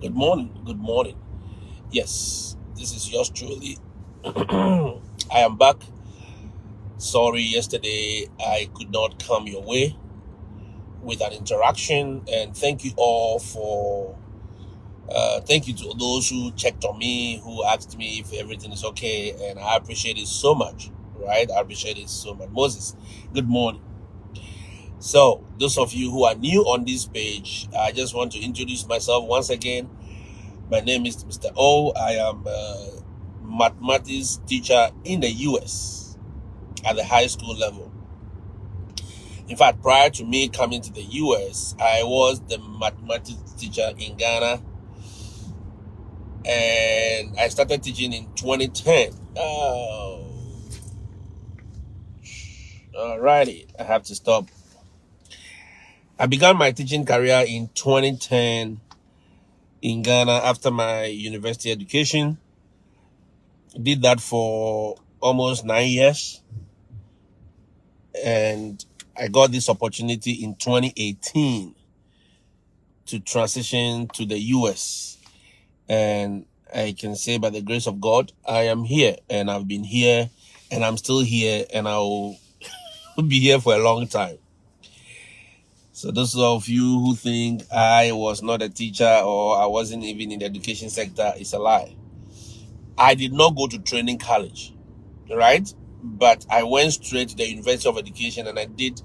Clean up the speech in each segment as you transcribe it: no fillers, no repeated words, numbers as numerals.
Good morning. Good morning. Yes, this is yours truly. I am back. Sorry, yesterday I could not come your way with an interaction, and thank you all for. Thank you to those who checked on me, who asked me if everything is okay, and I appreciate it so much. Right? I appreciate it so much. Moses, good morning. So, those of you who are new on this page, I just want to introduce myself once again. My name is Mr. O. I am a mathematics teacher in the US at the high school level. In fact, prior to me coming to the US, I was the mathematics teacher in Ghana, and I started teaching in 2010. Oh, alrighty, I have to stop. I began my teaching career in 2010 in Ghana after my university education. Did that for almost 9 years, and I got this opportunity in 2018 to transition to the US. And I can say by the grace of God, I am here, and I've been here, and I'm still here, and I'll be here for a long time. So those of you who think I was not a teacher or I wasn't even in the education sector, it's a lie. I did not go to training college, right? But I went straight to the University of Education and I did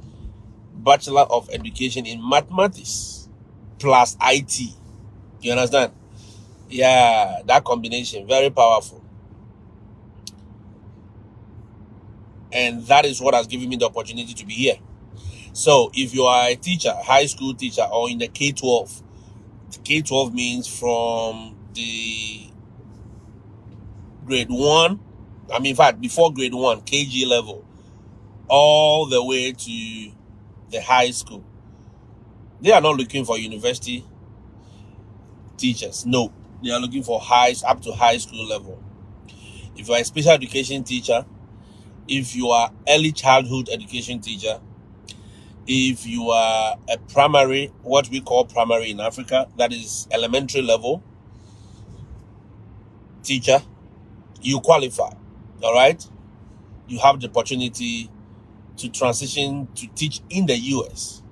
Bachelor of Education in Mathematics plus IT. You understand? Yeah, that combination, very powerful. And that is what has given me the opportunity to be here. So if you are a teacher, high school teacher, or in the K-12, K-12 means from the grade 1, in fact, before grade 1, KG level, all the way to the high school. They are not looking for university teachers. No, they are looking for up to high school level. If you are a special education teacher, if you are early childhood education teacher, if you are a primary, what we call primary in Africa, that is elementary level teacher, you qualify. All right, you have the opportunity to transition to teach in the US.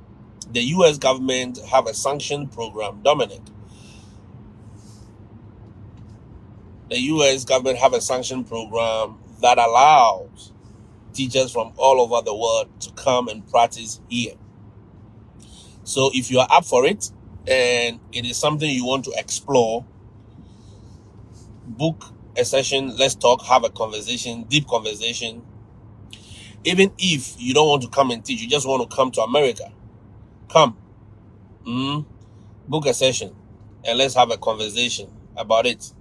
The US government have a sanctioned program, Dominic. The US government have a sanctioned program that allows teachers from all over the world to come and practice here. So if you are up for it and it is something you want to explore, book a session, let's talk, have a conversation, deep conversation. Even if you don't want to come and teach, you just want to come to America, come. Book a session and let's have a conversation about it.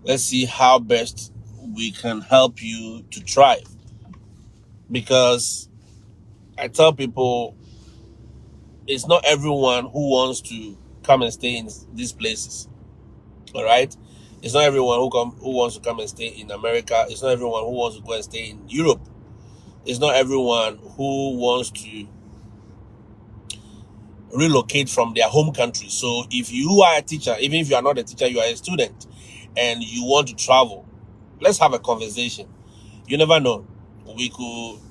Let's see how best we can help you to thrive. Because I tell people, it's not everyone who wants to come and stay in these places. All right? It's not everyone who wants to come and stay in America. It's not everyone who wants to go and stay in Europe. It's not everyone who wants to relocate from their home country. So if you are a teacher, even if you are not a teacher, you are a student and you want to travel, let's have a conversation. You never know.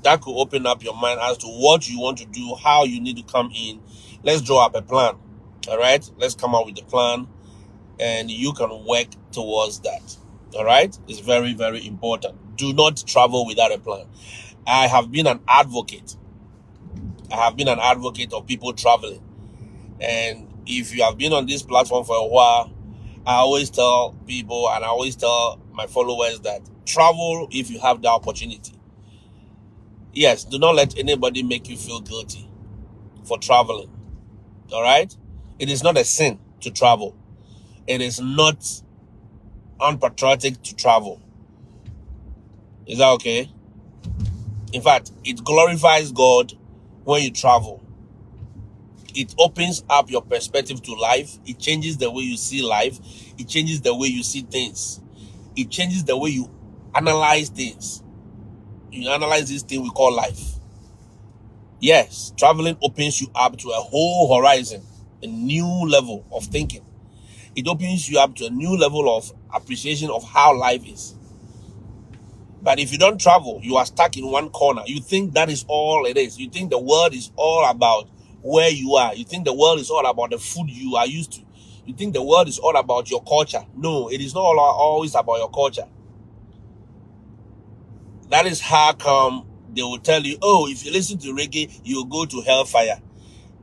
That could open up your mind as to what you want to do, how you need to come in. Let's draw up a plan. All right? Let's come up with a plan and you can work towards that. All right? It's very, very important. Do not travel without a plan. I have been an advocate. Of people traveling. And if you have been on this platform for a while, I always tell people and I always tell my followers that travel if you have the opportunity. Yes, do not let anybody make you feel guilty for traveling. All right? It is not a sin to travel. It is not unpatriotic to travel. Is that okay? In fact, it glorifies God when you travel. It opens up your perspective to life. It changes the way you see life. It changes the way you see things. It changes the way you analyze things. You analyze this thing we call life. Yes, traveling opens you up to a whole horizon, a new level of thinking. It opens you up to a new level of appreciation of how life is. But if you don't travel, you are stuck in one corner. You think that is all it is. You think the world is all about where you are. You think the world is all about the food you are used to. You think the world is all about your culture. No, it is not always about your culture. That is how come they will tell you, oh, if you listen to reggae, you'll go to hellfire.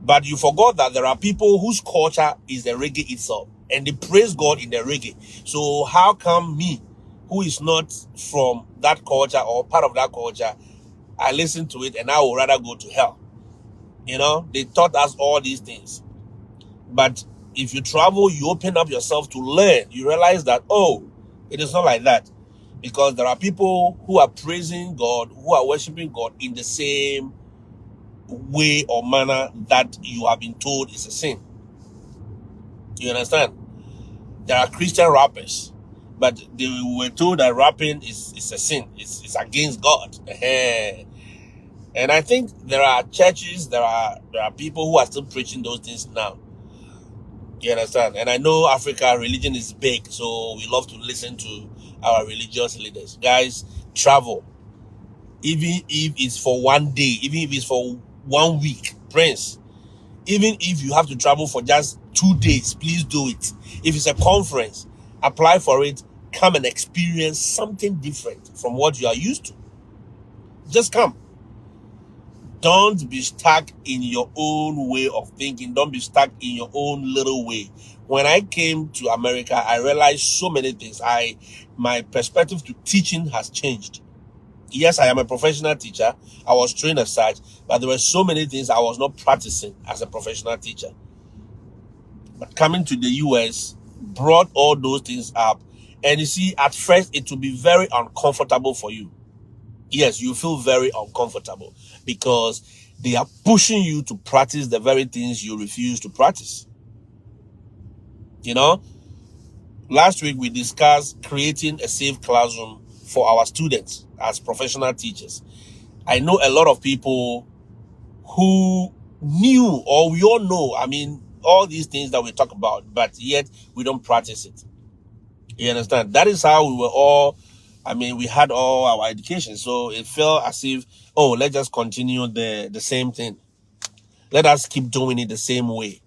But you forgot that there are people whose culture is the reggae itself, and they praise God in the reggae. So how come me, who is not from that culture or part of that culture, I listen to it and I would rather go to hell? You know, they taught us all these things. But if you travel, you open up yourself to learn. You realize that, oh, it is not like that. Because there are people who are praising God, who are worshiping God in the same way or manner that you have been told is a sin. You understand? There are Christian rappers, but they were told that rapping is a sin. It's against God. And I think there are churches, there are people who are still preaching those things now. You understand? And I know Africa religion is big, so we love to listen to our religious leaders. Guys, travel. Even if it's for one day, even if it's for 1 week, Prince. Even if you have to travel for just 2 days, please do it. If it's a conference, apply for it. Come and experience something different from what you are used to. Just come. Don't be stuck in your own way of thinking. Don't be stuck in your own little way. When I came to America, I realized so many things. My perspective to teaching has changed. Yes, I am a professional teacher. I was trained as such, but there were so many things I was not practicing as a professional teacher. But coming to the US brought all those things up. And you see, at first, it will be very uncomfortable for you. Yes, you feel very uncomfortable because they are pushing you to practice the very things you refuse to practice. You know, last week we discussed creating a safe classroom for our students as professional teachers. I know a lot of people who knew, or we all know, I mean, all these things that we talk about, but yet we don't practice it. You understand? That is how we were all, I mean, we had all our education. So it felt as if, oh, let's just continue the same thing. Let us keep doing it the same way.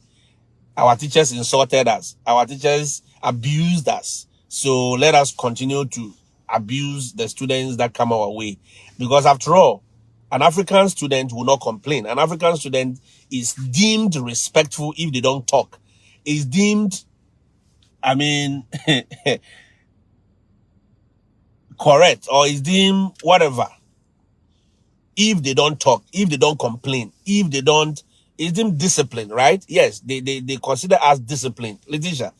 Our teachers insulted us. Our teachers abused us. So let us continue to abuse the students that come our way. Because after all, an African student will not complain. An African student is deemed respectful if they don't talk. Is deemed, I mean, correct, or is deemed whatever if they don't talk, if they don't complain, if they don't, is deemed discipline, right? Yes, they consider us disciplined. Letitia,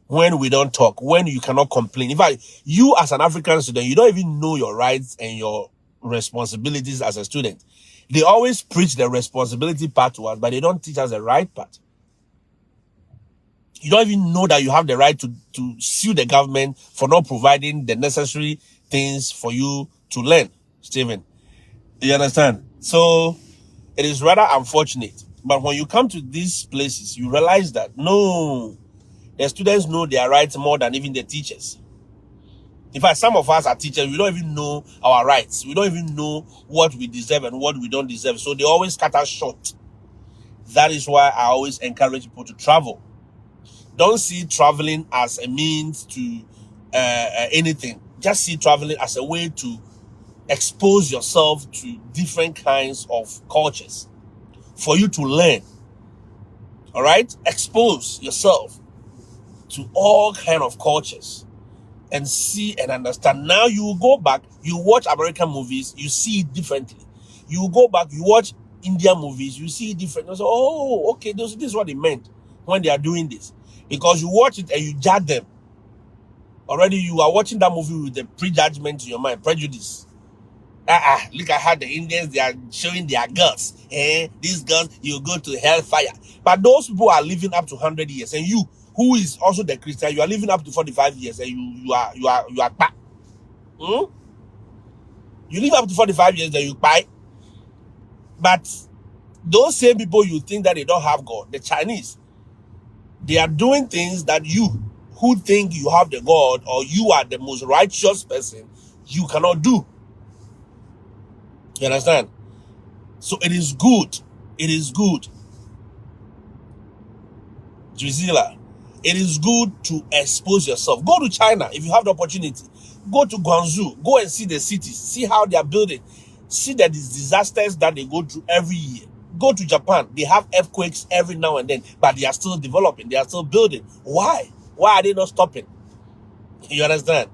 when we don't talk, when you cannot complain. In fact, you as an African student, you don't even know your rights and your responsibilities as a student. They always preach the responsibility part to us, but they don't teach us the right part. You don't even know that you have the right to sue the government for not providing the necessary things for you to learn, Stephen. You understand? So it is rather unfortunate. But when you come to these places, you realize that no, the students know their rights more than even the teachers. In fact, some of us are teachers, we don't even know our rights. We don't even know what we deserve and what we don't deserve. So they always cut us short. That is why I always encourage people to travel. Don't see traveling as a means to anything. Just see traveling as a way to expose yourself to different kinds of cultures for you to learn. All right? Expose yourself to all kinds of cultures and see and understand. Now you will go back, you watch American movies, you see it differently. You will go back, you watch Indian movies, you see it differently. So, oh, okay, this is what they meant when they are doing this. Because you watch it and you judge them. Already you are watching that movie with the prejudgment in your mind, prejudice. Look at how the Indians, they are showing their girls. These girls, you go to hellfire. But those people are living up to 100 years. And you, who is also the Christian, you are living up to 45 years and you are back. You live up to 45 years, then you buy. But those same people, you think that they don't have God, the Chinese, they are doing things that you who think you have the God or you are the most righteous person, you cannot do. You understand? So it is good. It is good. Drizilla, it is good to expose yourself. Go to China if you have the opportunity. Go to Guangzhou. Go and see the cities. See how they are building. See the disasters that they go through every year. Go to Japan. They have earthquakes every now and then, but they are still developing. They are still building. Why? Why are they not stopping? You understand?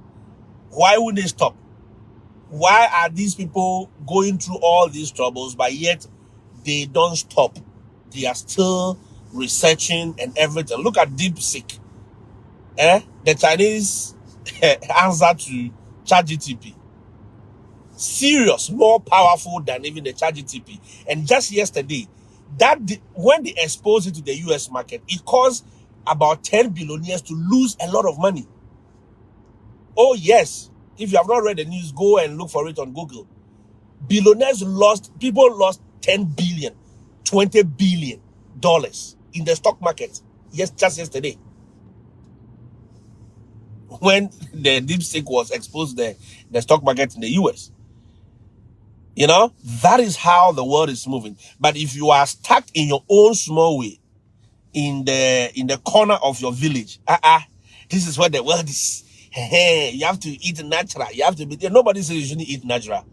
Why would they stop? Why are these people going through all these troubles, but yet they don't stop? They are still researching and everything. Look at DeepSeek. The Chinese answer to ChatGPT. Serious, more powerful than even the ChatGPT. And just yesterday, when they exposed it to the US market, it caused about 10 billionaires to lose a lot of money. Oh yes, if you have not read the news, go and look for it on Google. People lost 10 billion, 20 billion dollars in the stock market. Yes, just yesterday. When the DeepSeek was exposed the stock market in the US. You know, that is how the world is moving. But if you are stuck in your own small way, in the corner of your village, this is what the world is. You have to eat natural. You have to be there. Nobody says you shouldn't eat natural.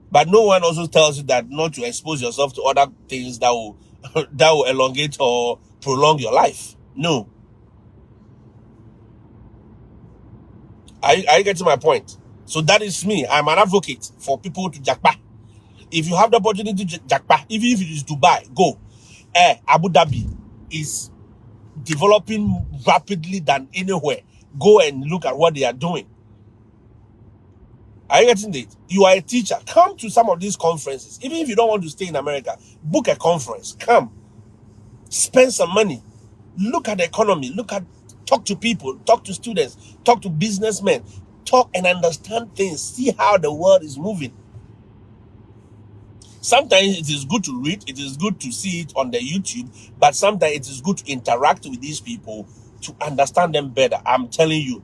But no one also tells you that not to expose yourself to other things that will that will elongate or prolong your life. No. Are you getting my point? So that is me. I'm an advocate for people to jakpa. If you have the opportunity to jakpa, even if it is Dubai, go. Abu Dhabi is developing rapidly than anywhere. Go and look at what they are doing. Are you getting it? You are a teacher. Come to some of these conferences. Even if you don't want to stay in America, book a conference. Come. Spend some money. Look at the economy. Talk to people. Talk to students. Talk to businessmen. Talk and understand things. See how the world is moving. Sometimes it is good to read. It is good to see it on the YouTube. But sometimes it is good to interact with these people to understand them better. I'm telling you.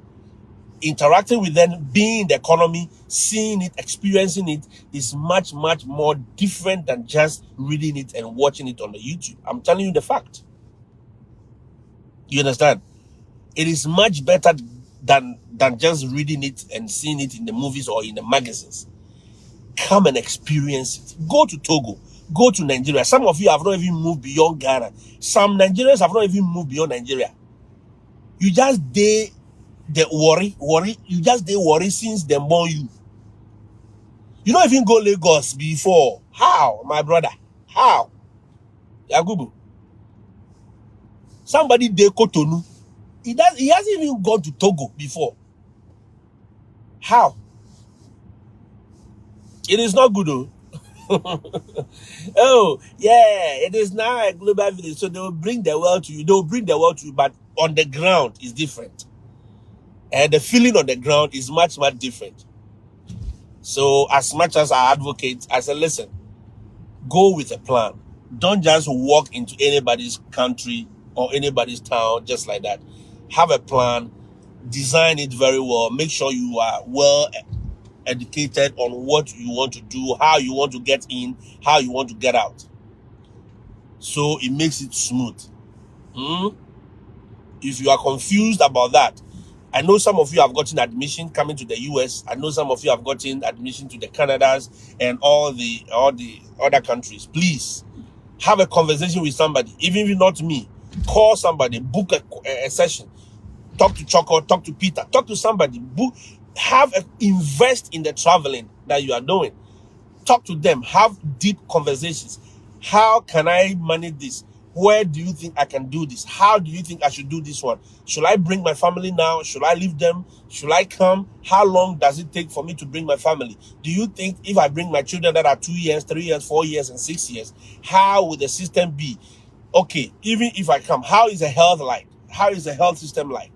Interacting with them, being in the economy, seeing it, experiencing it is much, much more different than just reading it and watching it on the YouTube. I'm telling you the fact. You understand? It is much better than just reading it and seeing it in the movies or in the magazines. Come and experience it. Go to Togo. Go to Nigeria. Some of you have not even moved beyond Ghana. Some Nigerians have not even moved beyond Nigeria. You just worry. You just worry since they born you. You don't even go Lagos before. How, my brother? How? Yagubu. Somebody de Cotonou. He hasn't even gone to Togo before. How? It is not good though. Oh, yeah, it is now a global village. So they will bring the world to you. They will bring the world to you, but on the ground is different. And the feeling on the ground is much, much different. So as much as I advocate, I say, listen, go with a plan. Don't just walk into anybody's country or anybody's town just like that. Have a plan. Design it very well. Make sure you are well educated on what you want to do, how you want to get in, how you want to get out. So it makes it smooth. If you are confused about that, I know some of you have gotten admission coming to the US. I know some of you have gotten admission to the Canadas and all the other countries. Please have a conversation with somebody, even if not me. Call somebody, book a session. Talk to Choco, talk to Peter, talk to somebody. Invest in the traveling that you are doing. Talk to them. Have deep conversations. How can I manage this? Where do you think I can do this? How do you think I should do this one? Should I bring my family now? Should I leave them? Should I come? How long does it take for me to bring my family? Do you think if I bring my children that are 2 years, 3 years, 4 years, and 6 years, how would the system be? Okay, even if I come, how is the health like? How is the health system like?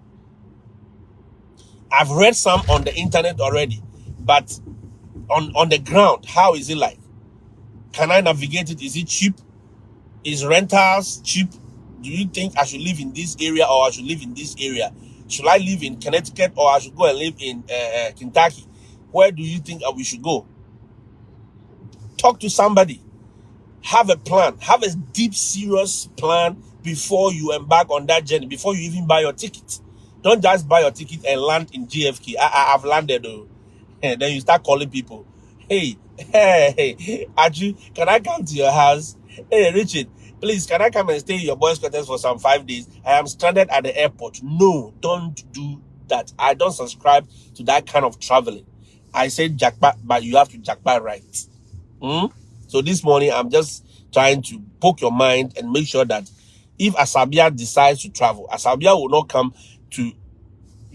I've read some on the internet already, but on the ground, how is it like? Can I navigate it? Is it cheap? Is rentals cheap? Do you think I should live in this area or I should live in this area? Should I live in Connecticut or I should go and live in Kentucky? Where do you think we should go? Talk to somebody. Have a plan. Have a deep, serious plan before you embark on that journey, before you even buy your ticket. Don't just buy your ticket and land in JFK. I've landed though. And then you start calling people. Hey, Aji, can I come to your house? Hey, Richard, please, can I come and stay in your boys' quarters for some 5 days? I am stranded at the airport. No, don't do that. I don't subscribe to that kind of traveling. I said jakpa, but you have to jakpa right. So this morning, I'm just trying to poke your mind and make sure that if Asabia decides to travel, Asabia will not come to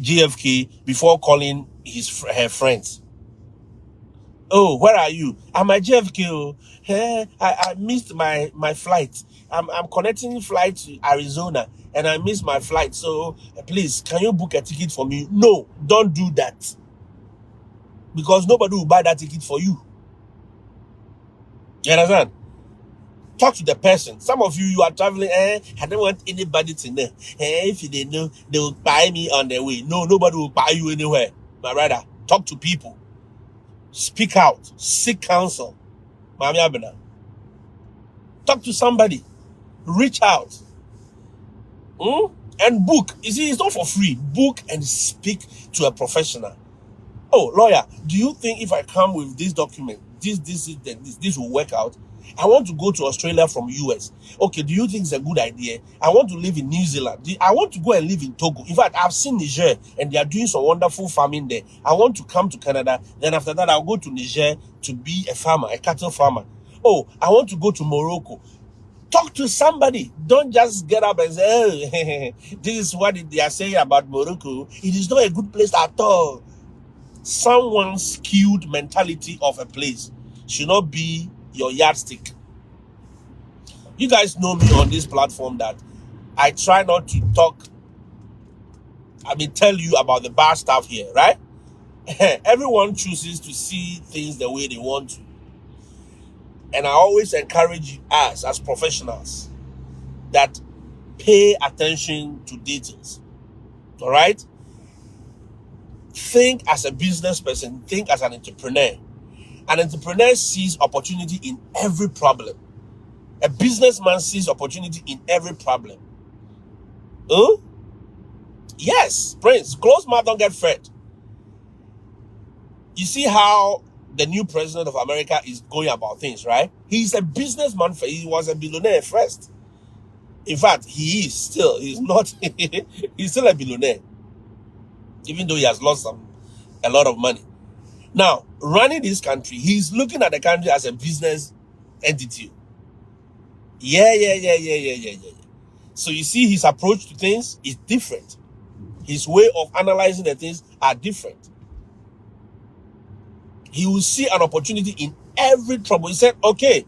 JFK before calling her friends. Oh, where are you? I'm at JFK. Oh. Hey, I missed my flight. I'm connecting flight to Arizona and I missed my flight. So please, can you book a ticket for me? No, don't do that. Because nobody will buy that ticket for you. You understand? Talk to the person. Some of you are traveling, I don't want anybody to know. If they know, they will buy me on their way. No, nobody will buy you anywhere. But rather, talk to people. Speak out. Seek counsel. Mami Abena. Talk to somebody. Reach out. And book. You see, it's not for free. Book and speak to a professional. Oh, lawyer, do you think if I come with this document, this will work out? I want to go to Australia from US. Okay, do you think it's a good idea? I want to live in New Zealand. I want to go and live in Togo. In fact, I've seen Niger and they are doing some wonderful farming there. I want to come to Canada. Then after that, I'll go to Niger to be a farmer, a cattle farmer. Oh, I want to go to Morocco. Talk to somebody. Don't just get up and say, oh, this is what they are saying about Morocco. It is not a good place at all. Someone's skewed mentality of a place should not be your yardstick. You guys know me on this platform that I try not to talk, tell you about the bad stuff here, right? Everyone chooses to see things the way they want to. And I always encourage us as professionals that pay attention to details. All right? Think as a business person, think as an entrepreneur. An entrepreneur sees opportunity in every problem. A businessman sees opportunity in every problem. Yes, Prince, close mouth don't get fed. You see how the new president of America is going about things, right? He's a businessman. He was a billionaire first. In fact, he's still a billionaire. Even though he has lost a lot of money. Now, running this country, he's looking at the country as a business entity. Yeah. So you see his approach to things is different. His way of analyzing the things are different. He will see an opportunity in every trouble. He said, okay,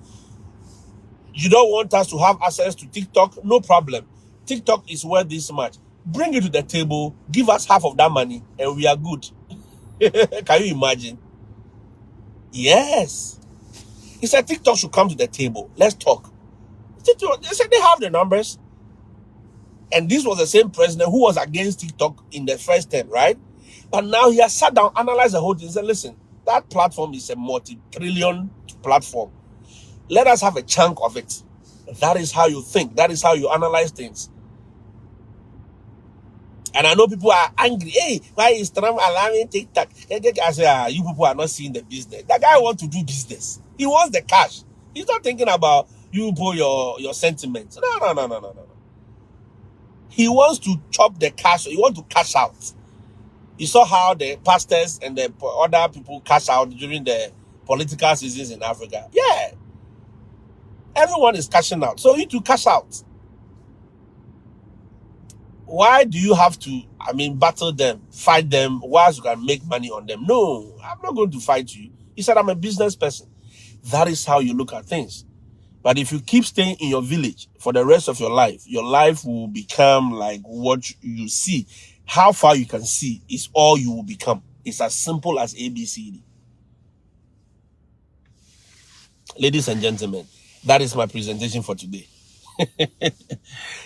you don't want us to have access to TikTok? No problem. TikTok is worth this much. Bring it to the table, give us half of that money, and we are good. Can you imagine? Yes. He said TikTok should come to the table. Let's talk. They said they have the numbers. And this was the same president who was against TikTok in the first term, right? But now he has sat down, analyzed the whole thing, and said, listen, that platform is a multi-trillion platform. Let us have a chunk of it. That is how you think. That is how you analyze things. And I know people are angry. Hey, why is Trump allowing TikTok? I say, you people are not seeing the business. That guy wants to do business. He wants the cash. He's not thinking about you put your sentiments. No. He wants to chop the cash. He wants to cash out. You saw how the pastors and the other people cash out during the political seasons in Africa. Yeah. Everyone is cashing out. So you need to cash out. Why do you have to, battle them, fight them, whilst you can make money on them? No, I'm not going to fight you. He said, I'm a business person. That is how you look at things. But if you keep staying in your village for the rest of your life will become like what you see. How far you can see is all you will become. It's as simple as ABCD. Ladies and gentlemen, that is my presentation for today.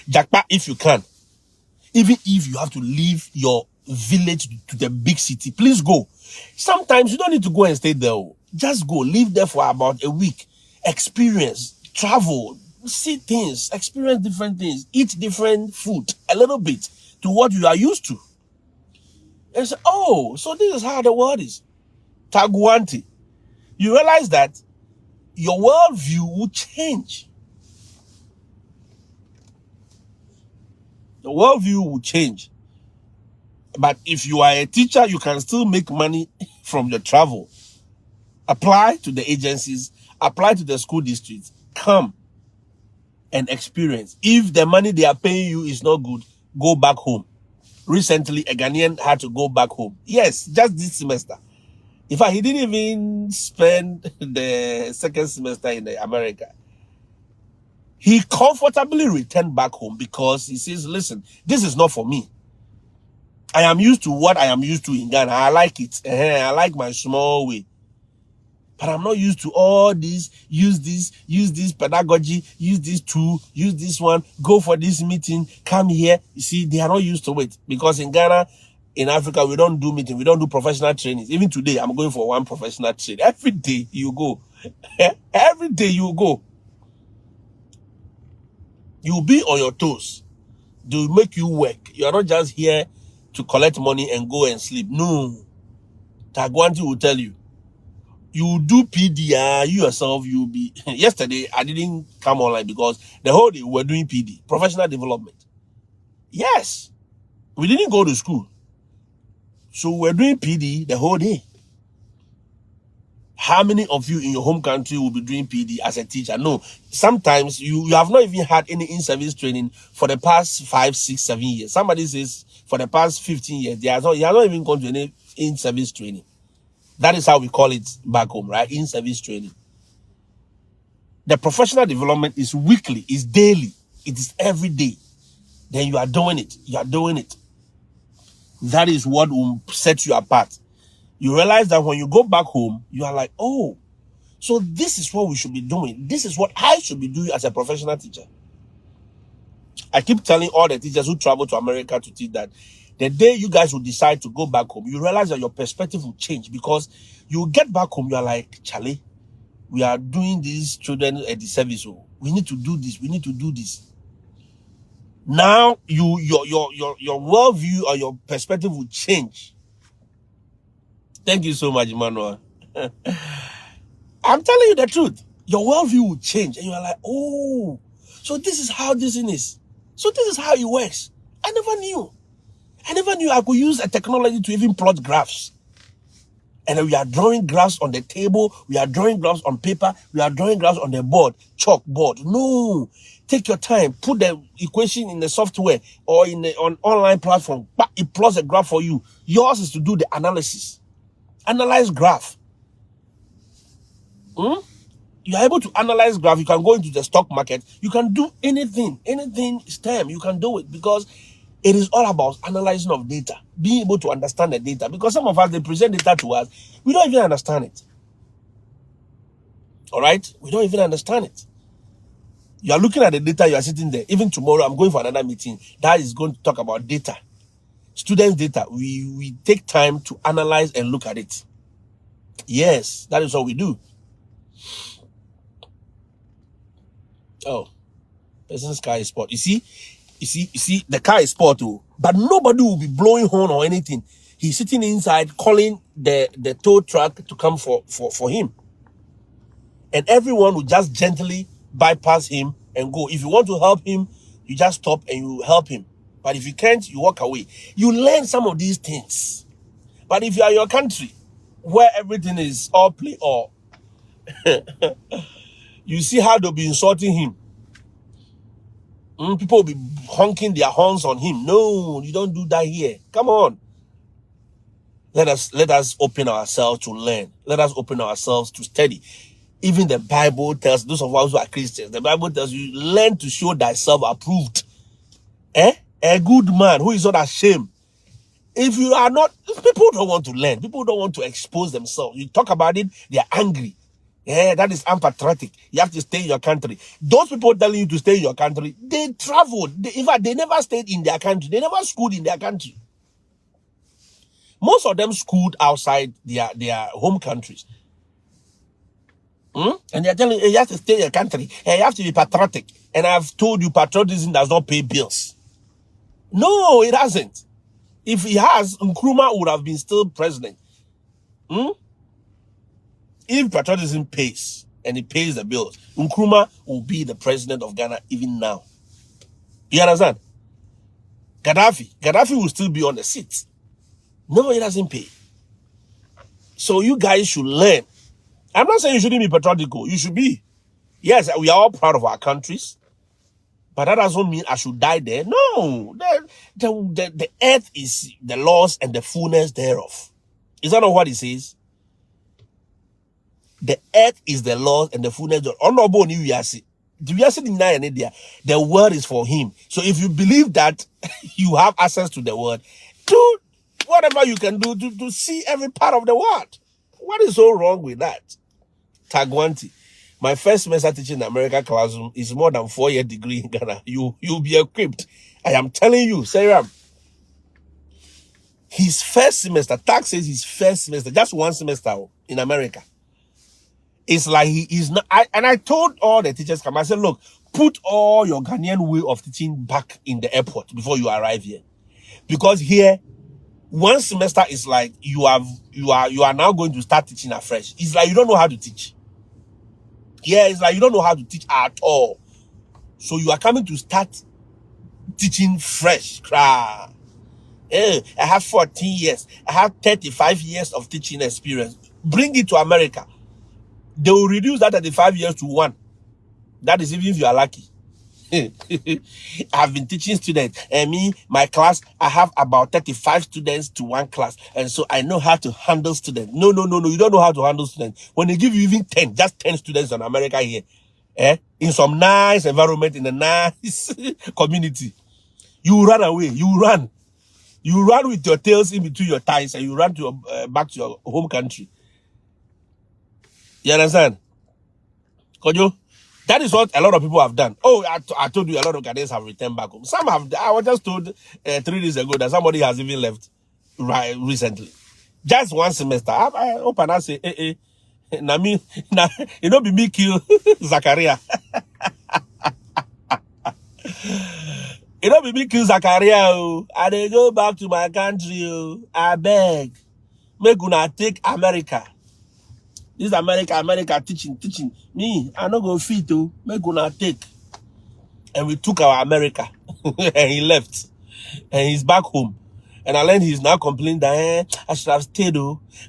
Jakpa, if you can. Even if you have to leave your village to the big city, please go. Sometimes you don't need to go and stay there. Just go, live there for about a week. Experience, travel, see things, experience different things, eat different food a little bit to what you are used to. And say, oh, so this is how the world is. Taguanti. You realize that your worldview will change. Your worldview will change. But if you are a teacher, you can still make money from your travel. Apply to the agencies, apply to the school districts, come and experience. If the money they are paying you is not good, go back home. Recently, a Ghanaian had to go back home. Yes, just this semester. In fact, he didn't even spend the second semester in America. He comfortably returned back home because he says, listen, this is not for me. I am used to what I am used to in Ghana. I like it. I like my small way. But I'm not used to all this, use this pedagogy, use this tool, use this one, go for this meeting, come here. You see, they are not used to it. Because in Ghana, in Africa, we don't do meeting, we don't do professional trainings. Even today, I'm going for one professional training. Every day you go. Every day you go. You'll be on your toes. They'll make you work. You're not just here to collect money and go and sleep. No. Tagwanti will tell you. You do PD, you yourself, you'll be... Yesterday, I didn't come online because the whole day we were doing PD, professional development. Yes. We didn't go to school. So we're doing PD the whole day. How many of you in your home country will be doing PD as a teacher? No. Sometimes you have not even had any in-service training for the past 5, 6, 7 years. Somebody says for the past 15 years, you have not even gone to any in-service training. That is how we call it back home, right? In-service training. The professional development is weekly, is daily, it is every day. Then you are doing it. You are doing it. That is what will set you apart. You realize that when you go back home, you are like, oh, so this is what we should be doing. This is what I should be doing as a professional teacher. I keep telling all the teachers who travel to America to teach that the day you guys will decide to go back home, you realize that your perspective will change because you get back home, you are like, Charlie, we are doing these children a disservice. Oh, we need to do this. We need to do this. Now your worldview or your perspective will change. Thank you so much, Emmanuel. I'm telling you the truth. Your worldview will change, and you are like, oh, so this is how this thing is. So this is how it works. I never knew. I never knew I could use a technology to even plot graphs. And then we are drawing graphs on the table. We are drawing graphs on paper. We are drawing graphs on the board, chalkboard. No, take your time. Put the equation in the software or in on online platform. It plots a graph for you. Yours is to do the analysis. Analyze graph. You are able to analyze graph. You can go into the stock market. You can do anything. Anything STEM. You can do it because it is all about analyzing of data, being able to understand the data. Because some of us, they present data to us, we don't even understand it. All right? We don't even understand it. You are looking at the data, you are sitting there. Even tomorrow, I'm going for another meeting that is going to talk about data. Students' data. We take time to analyze and look at it. Yes, that is what we do. Oh, person's car is sport. You see, the car is sport too, but nobody will be blowing horn or anything. He's sitting inside calling the tow truck to come for him. And everyone will just gently bypass him and go. If you want to help him, you just stop and you help him. But if you can't, you walk away. You learn some of these things. But if you are in your country where everything is all play or you see how they'll be insulting him. People will be honking their horns on him. No, you don't do that here. Come on. Let us open ourselves to learn. Let us open ourselves to study. Even the Bible tells, those of us who are Christians, the Bible tells you, learn to show thyself approved. A good man who is not ashamed. If you are not, people don't want to learn. People don't want to expose themselves. You talk about it, they are angry. Yeah, that is unpatriotic. You have to stay in your country. Those people telling you to stay in your country, they traveled. In fact, they never stayed in their country. They never schooled in their country. Most of them schooled outside their home countries. And they're telling you, you have to stay in your country. And you have to be patriotic. And I've told you, patriotism does not pay bills. No, it hasn't. If it has, Nkrumah would have been still president. If patriotism pays, and it pays the bills, Nkrumah will be the president of Ghana even now. You understand? Gaddafi will still be on the seat. No, it doesn't pay. So you guys should learn. I'm not saying you shouldn't be patriotical. You should be. Yes, we are all proud of our countries. But that doesn't mean I should die there. No. The earth is the laws and the fullness thereof. Is that not what it says? The earth is the laws and the fullness thereof. The word is for him. So if you believe that you have access to the word, do whatever you can do to see every part of the word. What is so wrong with that? Tagwanti. My first semester teaching in American classroom is more than 4-year degree in Ghana. You'll be equipped. I am telling you, Sarah. His first semester, Tag says his first semester, just one semester in America. It's like he is not. I told all the teachers, I said, look, put all your Ghanaian way of teaching back in the airport before you arrive here. Because here, one semester is like you are now going to start teaching afresh. It's like you don't know how to teach. Yeah, it's like you don't know how to teach at all. So you are coming to start teaching fresh. I have 14 years. I have 35 years of teaching experience. Bring it to America. They will reduce that 35 years to 1. That is even if you are lucky. I've been teaching students, and my class, I have about 35 students to one class, and so I know how to handle students. No, you don't know how to handle students. When they give you even 10, just 10 students in America here, in some nice environment, in a nice community, you run away. You run with your tails in between your thighs, and you run to back to your home country. You understand? Kojo? That is what a lot of people have done. Oh, I told you a lot of Ghanaians have returned back home. Some have. I was just told 3 days ago that somebody has even left recently. Just one semester. I open and say, you know, be me kill Zakaria. You know, be me kill Zakaria. I dey go back to my country. I beg. Make una take America. This America teaching. Me, I no go fit to make una take. And we took our America. And he left. And he's back home. And I learned he's now complaining that I should have stayed,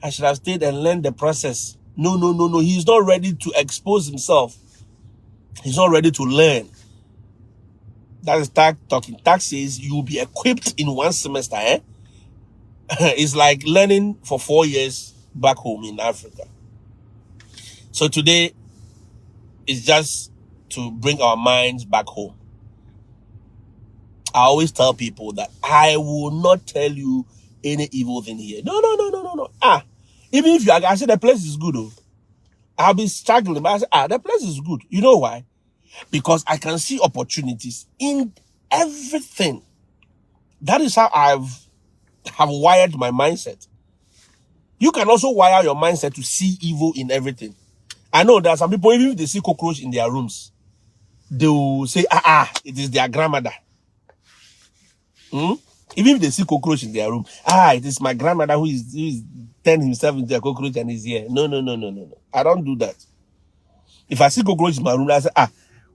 I should have stayed and learned the process. No. He's not ready to expose himself. He's not ready to learn. That is Tag talking. Tag says you will be equipped in one semester. It's like learning for 4 years back home in Africa. So today is just to bring our minds back home. I always tell people that I will not tell you any evil thing here. No. Even if I say the place is good, I'll be struggling, but I say, the place is good. You know why? Because I can see opportunities in everything. That is how have wired my mindset. You can also wire your mindset to see evil in everything. I know that some people, even if they see cockroach in their rooms, they will say, it is their grandmother. Even if they see cockroach in their room, it is my grandmother who is turned himself into a cockroach and is here. No. I don't do that. If I see cockroach in my room, I say,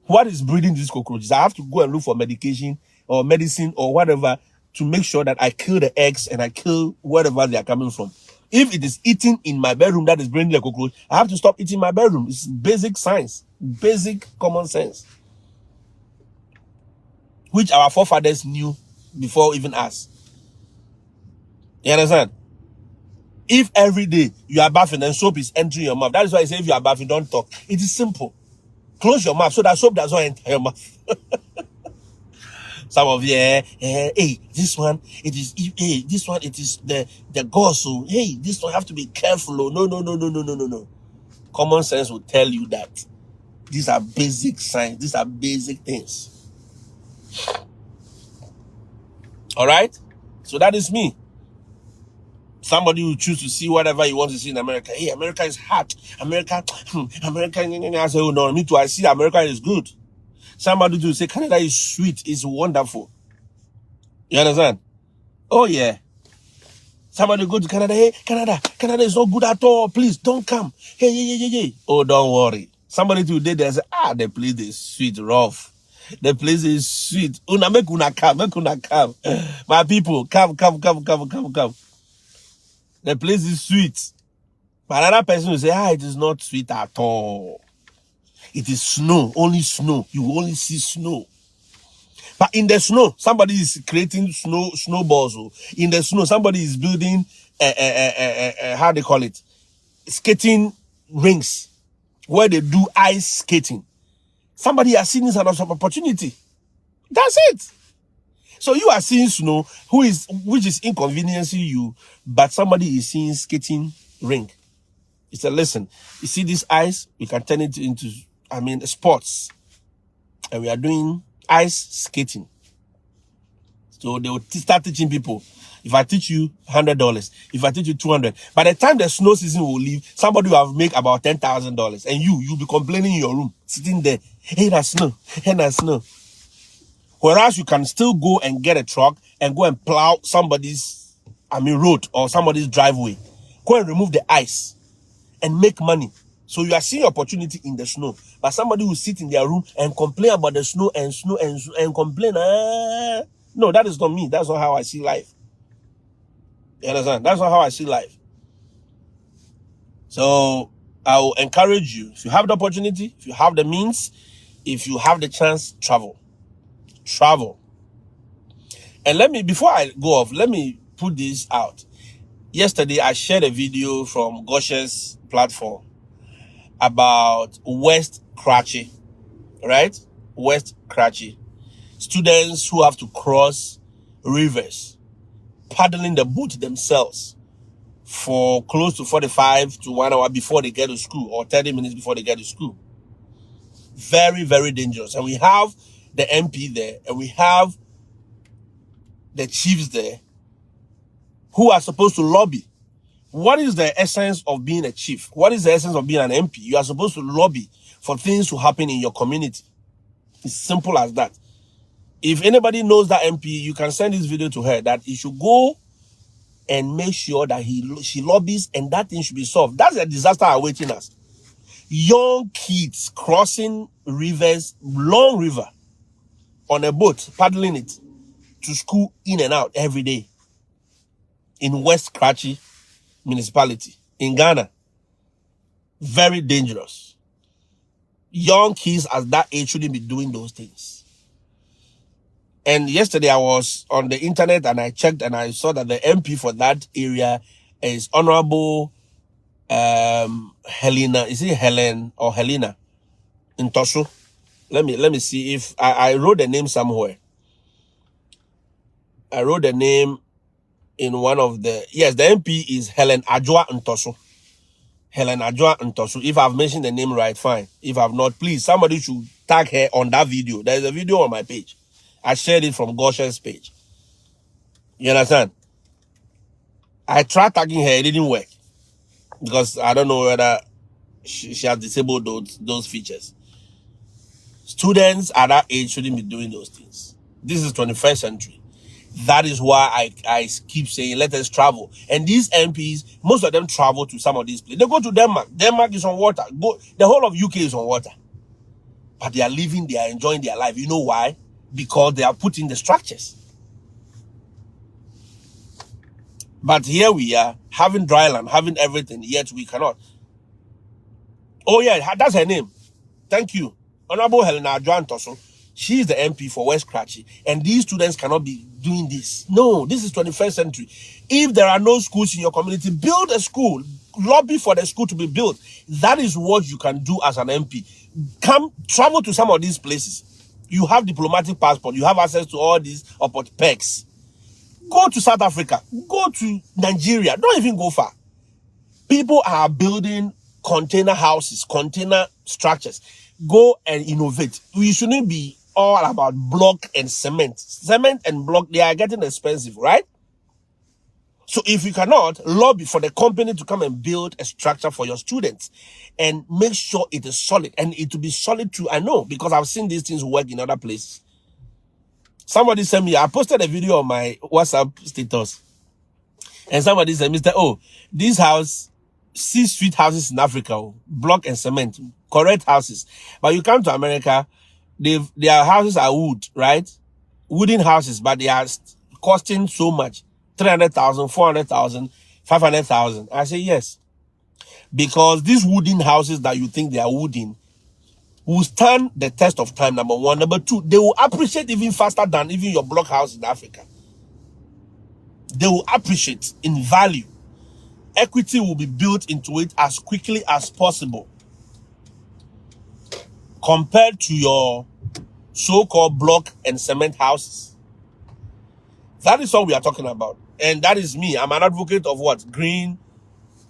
what is breeding these cockroaches? I have to go and look for medication or medicine or whatever to make sure that I kill the eggs and I kill wherever they are coming from. If it is eating in my bedroom that is bringing the cockroach, I have to stop eating my bedroom. It's basic science, basic common sense, which our forefathers knew before even us. You understand? If every day you are bathing and soap is entering your mouth, that is why I say if you are bathing, don't talk. It is simple. Close your mouth so that soap does not enter your mouth. Some of you, this one, it is, this one, it is the gauze. So, this one have to be careful. No. Common sense will tell you that these are basic science. These are basic things. All right? So that is me. Somebody will choose to see whatever he wants to see in America. Hey, America is hot. America, America. I say, oh no, me too. I see America is good. Somebody will say Canada is sweet, is wonderful. You understand? Oh yeah. Somebody go to Canada. Hey, Canada is not good at all. Please don't come. Hey. Oh, don't worry. Somebody today they say, the place is sweet, rough. The place is sweet. Make una come. My people, come. The place is sweet. But another person will say, it is not sweet at all. It is snow, only snow. You only see snow. But in the snow, somebody is creating snowballs. In the snow, somebody is building, how they call it, skating rinks, where they do ice skating. Somebody has seen this as an opportunity. That's it. So you are seeing snow, which is inconveniencing you, but somebody is seeing skating rink. He said, listen, you see this ice, we can turn it into, sports. And we are doing ice skating. So they will start teaching people. If I teach you $100, if I teach you $200, by the time the snow season will leave, somebody will have make about $10,000. And you'll be complaining in your room, sitting there, hey, that's snow. Whereas you can still go and get a truck and go and plow somebody's, road or somebody's driveway. Go and remove the ice and make money. So you are seeing opportunity in the snow. But somebody will sit in their room and complain about the snow and complain. No, that is not me. That's not how I see life. You understand? That's not how I see life. So I will encourage you, if you have the opportunity, if you have the means, if you have the chance, travel. And before I go off, let me put this out. Yesterday, I shared a video from Gosh's platform about West Kratchi, right? West Kratchi. Students who have to cross rivers, paddling the boat themselves for close to 45 to 1 hour before they get to school, or 30 minutes before they get to school. Very, very dangerous. And we have the MP there, and we have the chiefs there who are supposed to lobby. What is the essence of being a chief? What is the essence of being an MP? You are supposed to lobby for things to happen in your community. It's simple as that. If anybody knows that MP, you can send this video to her that he should go and make sure that she lobbies and that thing should be solved. That's a disaster awaiting us. Young kids crossing rivers, long river, on a boat, paddling it to school in and out every day in West Kratchi municipality in Ghana. Very dangerous. Young kids at that age shouldn't be doing those things. And yesterday I was on the internet and I checked and I saw that the MP for that area is Honorable Helena. Is it Helen or Helena Ntosu? Let me see if I wrote the name somewhere. I wrote the name in one of the, yes, the MP is Helen Adjoa Ntosu. Helen Adjoa Ntosu. If I've mentioned the name right, fine. If I've not, please, somebody should tag her on that video. There is a video on my page. I shared it from Goshen's page. You understand? I tried tagging her, it didn't work. Because I don't know whether she has disabled those features. Students at that age shouldn't be doing those things. This is 21st century. That is why I keep saying, let us travel. And these MPs, most of them travel to some of these places. They go to Denmark. Denmark is on water. The whole of UK is on water. But they are living, they are enjoying their life. You know why? Because they are putting the structures. But here we are, having dry land, having everything, yet we cannot. Oh yeah, that's her name. Thank you. Honorable Helena Adjoa Ntosu. She is the MP for West Kratchi, and these students cannot be doing this. No, this is 21st century. If there are no schools in your community, build a school. Lobby for the school to be built. That is what you can do as an MP. Come, travel to some of these places. You have diplomatic passport. You have access to all these perks. Go to South Africa. Go to Nigeria. Don't even go far. People are building container houses, container structures. Go and innovate. We shouldn't be all about block and cement. Cement and block, they are getting expensive, right? So if you cannot, lobby for the company to come and build a structure for your students and make sure it is solid. And it will be solid too. I know, because I've seen these things work in other places. Somebody sent me, I posted a video on my WhatsApp status. And somebody said, Mr. Oh, this house, 6-feet houses in Africa, block and cement, correct houses. But you come to America, their houses are wood, right? Wooden houses, but they are costing so much. 300,000, 400,000, 500,000. I say yes. Because these wooden houses that you think they are wooden will stand the test of time, number one. Number two, they will appreciate even faster than even your block house in Africa. They will appreciate in value. Equity will be built into it as quickly as possible compared to your so-called block and cement houses. That is what we are talking about. And that is me. I'm an advocate of what? Green,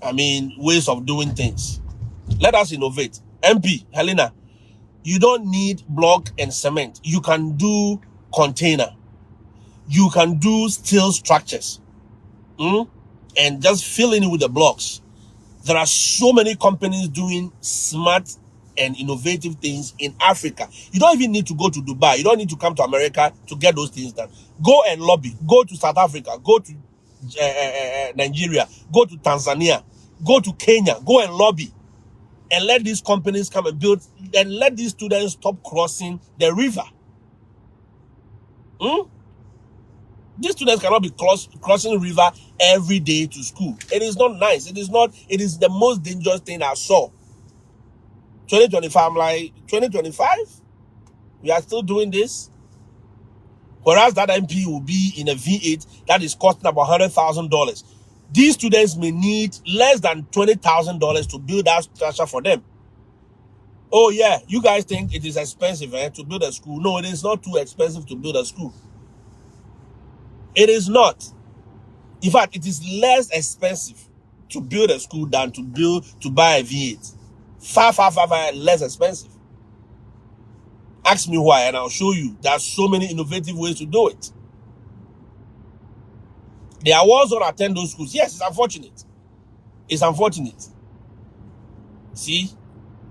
ways of doing things. Let us innovate. MP, Helena, you don't need block and cement. You can do container. You can do steel structures. And just fill in with the blocks. There are so many companies doing smart and innovative things in Africa. You don't even need to go to Dubai. You don't need to come to America to get those things done. Go and lobby. Go to South Africa. Go to Nigeria. Go to Tanzania. Go to Kenya. Go and lobby. And let these companies come and build. And let these students stop crossing the river. These students cannot be crossing the river every day to school. It is not nice. It is the most dangerous thing I saw. 2025, I'm like, 2025? We are still doing this? Whereas that MP will be in a V8 that is costing about $100,000. These students may need less than $20,000 to build that structure for them. Oh yeah, you guys think it is expensive to build a school. No, it is not too expensive to build a school. It is not. In fact, it is less expensive to build a school than to buy a V8. Far, far, far, far less expensive. Ask me why, and I'll show you. There are so many innovative ways to do it. There are ones that attend those schools. Yes, it's unfortunate. It's unfortunate. See?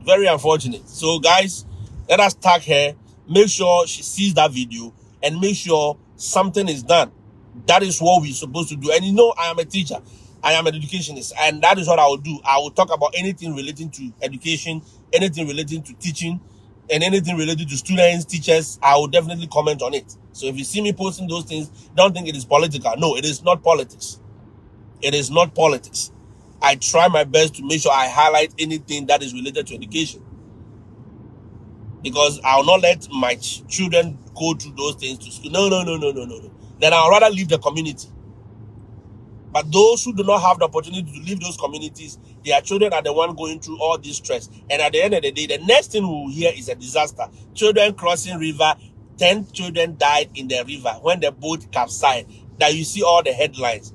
Very unfortunate. So, guys, let us tag her. Make sure she sees that video and make sure something is done. That is what we're supposed to do. And you know, I am a teacher. I am an educationist. And that is what I will do. I will talk about anything relating to education, anything relating to teaching, and anything related to students, teachers. I will definitely comment on it. So if you see me posting those things, don't think it is political. No, it is not politics. It is not politics. I try my best to make sure I highlight anything that is related to education. Because I will not let my children go through those things to school. No. Then I'll rather leave the community. But those who do not have the opportunity to leave those communities, their children are the one going through all this stress. And at the end of the day, the next thing we will hear is a disaster. Children crossing river, 10 children died in the river when the boat capsized. That you see all the headlines.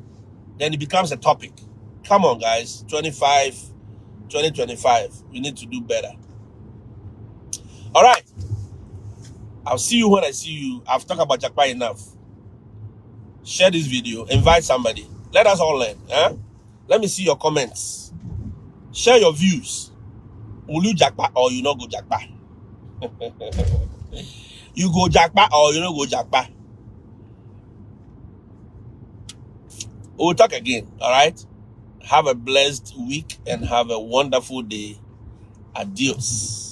Then it becomes a topic. Come on, guys. 2025. We need to do better. All right. I'll see you when I see you. I've talked about jakpa enough. Share this video. Invite somebody. Let us all learn. Let me see your comments. Share your views. Will you jakpa or you not go jakpa? You go jakpa or you not go jakpa? We'll talk again. All right. Have a blessed week and have a wonderful day. Adios.